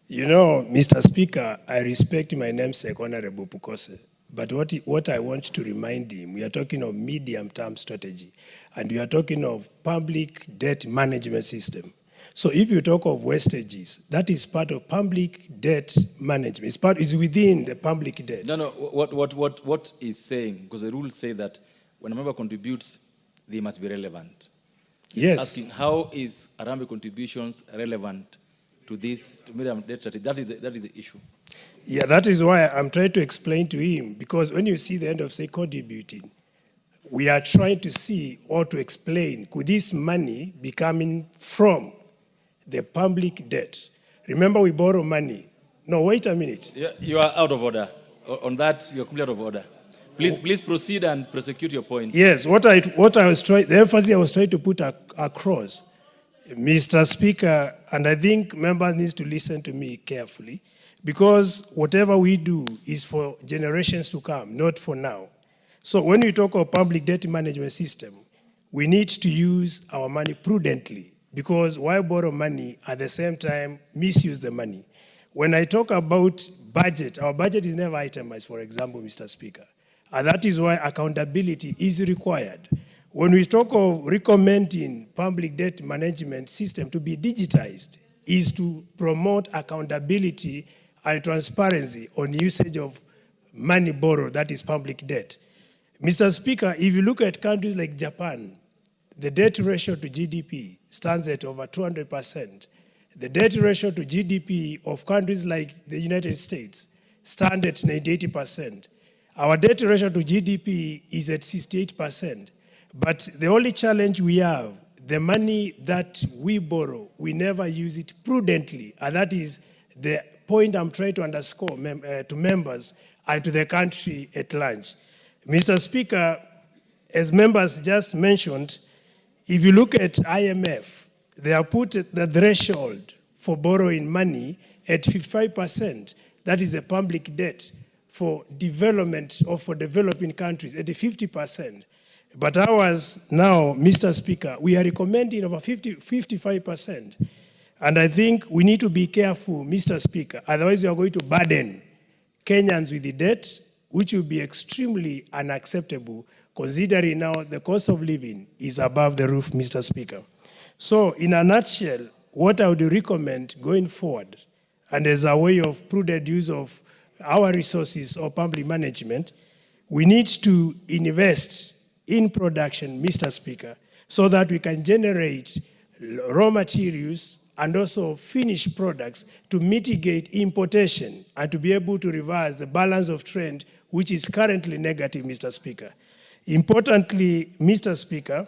You know, Mr. Speaker, I respect my namesake, Honorable Pukose. But what I want to remind him, we are talking of medium-term strategy, and we are talking of public debt management system. So if you talk of wastages, that is part of public debt management. It's within the public debt. No, what is saying, because the rules say that when a member contributes, they must be relevant. Yes. Asking how is Harambee contributions relevant to this medium debt strategy? That is the issue. Yeah, that is why I'm trying to explain to him, because when you see the end of, say, contributing, we are trying to see or to explain, could this money be coming from the public debt? Remember, we borrow money. No, wait a minute. You are out of order. On that, you are completely out of order. Please proceed and prosecute your point. Yes, what I was trying, the emphasis I was trying to put across, Mr. Speaker, and I think members need to listen to me carefully, because whatever we do is for generations to come, not for now. So when we talk of public debt management system, we need to use our money prudently, because why borrow money at the same time misuse the money? When I talk about budget, our budget is never itemized, for example, Mr. Speaker. And that is why accountability is required. When we talk of recommending public debt management system to be digitized, is to promote accountability and transparency on usage of money borrowed, that is public debt. Mr. Speaker, if you look at countries like Japan, the debt ratio to GDP stands at over 200%. The debt ratio to GDP of countries like the United States stands at 98%. Our debt ratio to GDP is at 68%. But the only challenge we have, the money that we borrow, we never use it prudently. And that is the point I'm trying to underscore to members and to the country at large. Mr. Speaker, as members just mentioned, if you look at IMF, they have put the threshold for borrowing money at 55%. That is a public debt for development or for developing countries at 50%. But ours now, Mr. Speaker, we are recommending over 55%. And I think we need to be careful, Mr. Speaker, otherwise we are going to burden Kenyans with the debt, which will be extremely unacceptable, considering now the cost of living is above the roof, Mr. Speaker. So in a nutshell, what I would recommend going forward, and as a way of prudent use of our resources or public management, we need to invest in production, Mr. Speaker, so that we can generate raw materials and also finished products to mitigate importation and to be able to reverse the balance of trade, which is currently negative, Mr. Speaker. Importantly, Mr. Speaker,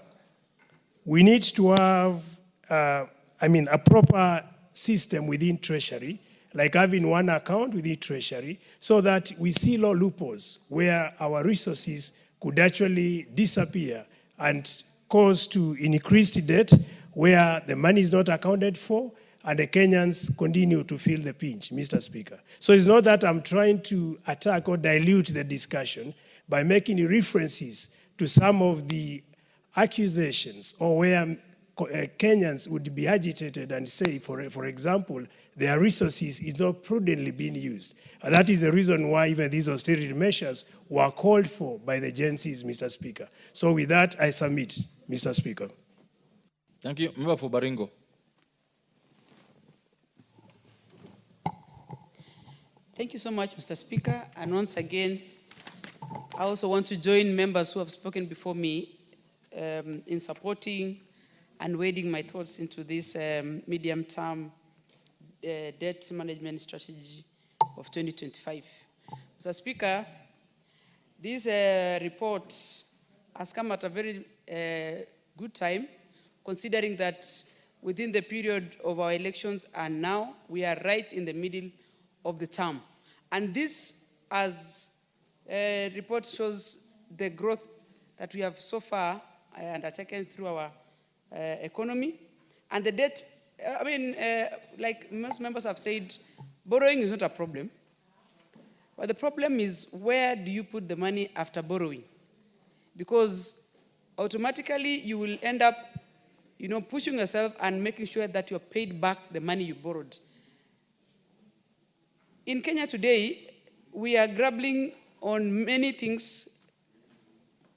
we need to have, a proper system within Treasury, like having one account within Treasury, so that we see no loopholes where our resources could actually disappear and cause to increased debt where the money is not accounted for and the Kenyans continue to feel the pinch, Mr. Speaker. So it's not that I'm trying to attack or dilute the discussion by making references to some of the accusations or where Kenyans would be agitated and say, for example, their resources is not prudently being used. And that is the reason why even these austerity measures were called for by the agencies, Mr. Speaker. So with that, I submit, Mr. Speaker. Thank you. Member for Baringo. Thank you so much, Mr. Speaker. And once again, I also want to join members who have spoken before me in supporting and wading my thoughts into this medium-term debt management strategy of 2025. Mr. Speaker, this report has come at a very good time, considering that within the period of our elections and now, we are right in the middle of the term. And this, as a report shows, the growth that we have so far undertaken through our economy. And the debt, like most members have said, borrowing is not a problem. But the problem is, where do you put the money after borrowing? Because automatically you will end up, pushing yourself and making sure that you're paid back the money you borrowed. in Kenya today, we are grappling on many things,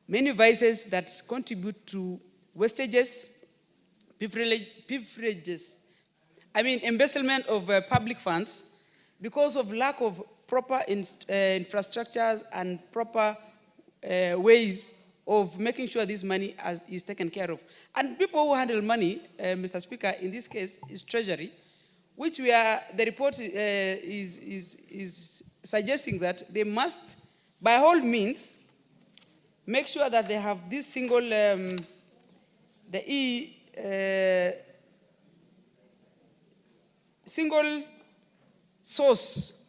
many vices that contribute to wastages, embezzlement of public funds because of lack of proper infrastructures and proper ways of making sure this money is taken care of. And people who handle money, Mr. Speaker, in this case is Treasury, which the report is suggesting that they must, by all means, make sure that they have this single, single source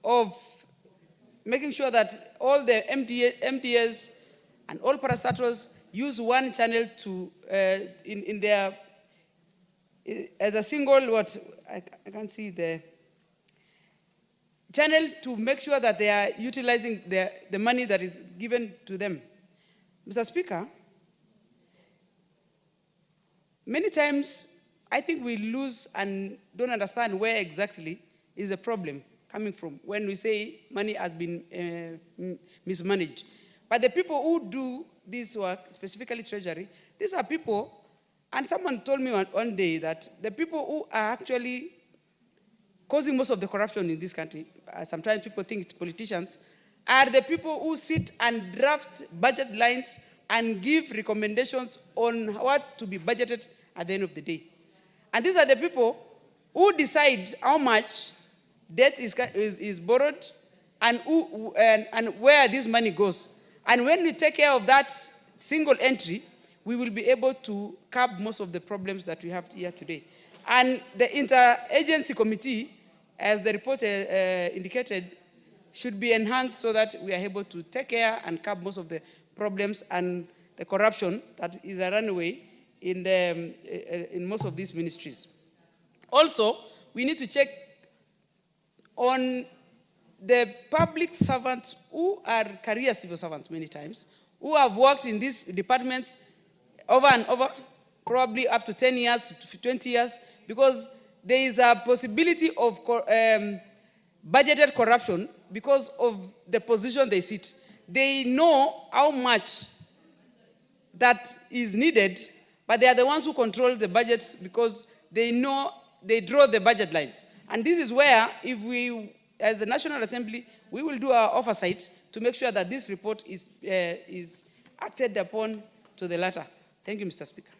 of making sure that all the MDS and all parastatals use one channel to in their as a single I can't see the channel to make sure that they are utilizing the money that is given to them. Mr. Speaker, many times I think we lose and don't understand where exactly is the problem coming from when we say money has been mismanaged. But the people who do this work, specifically Treasury, these are people, and someone told me one day that the people who are actually causing most of the corruption in this country, sometimes people think it's politicians, are the people who sit and draft budget lines and give recommendations on what to be budgeted at the end of the day. And these are the people who decide how much debt is borrowed and where this money goes. And when we take care of that single entry, we will be able to curb most of the problems that we have here today. And the interagency committee, as the report indicated, should be enhanced so that we are able to take care and curb most of the problems and the corruption that is a runaway in most of these ministries. Also, we need to check on the public servants who are career civil servants many times, who have worked in these departments over and over, probably up to 10 years, to 20 years, because there is a possibility of budgeted corruption because of the position they sit. They know how much that is needed, but they are the ones who control the budgets because they know, they draw the budget lines. And this is where, if we, as the National Assembly, we will do our oversight to make sure that this report is acted upon to the latter. Thank you, Mr. Speaker.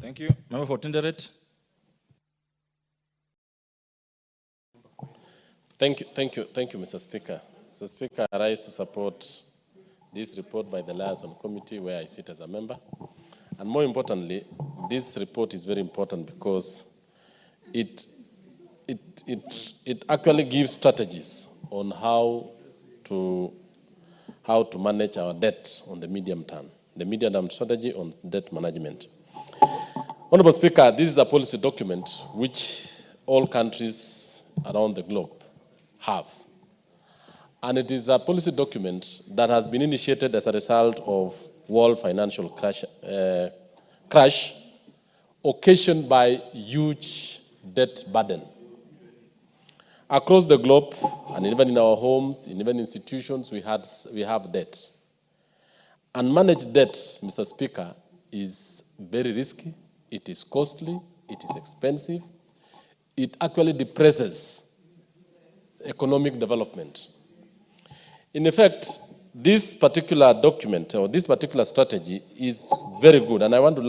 Thank you. Member for Tinderet. Thank you, Mr. Speaker. Mr. Speaker, I rise to support this report by the Liaison Committee, where I sit as a member. And more importantly, this report is very important because it actually gives strategies on how to manage our debt on the medium term strategy on debt management. Honorable Speaker, this is a policy document which all countries around the globe have. And it is a policy document that has been initiated as a result of world financial crash occasioned by huge debt burden. Across the globe, and even in our homes, in even institutions, we have debt. And managed debt, Mr. Speaker, is very risky, it is costly, it is expensive, it actually depresses economic development. In effect, this particular document or this particular strategy is very good, and I want to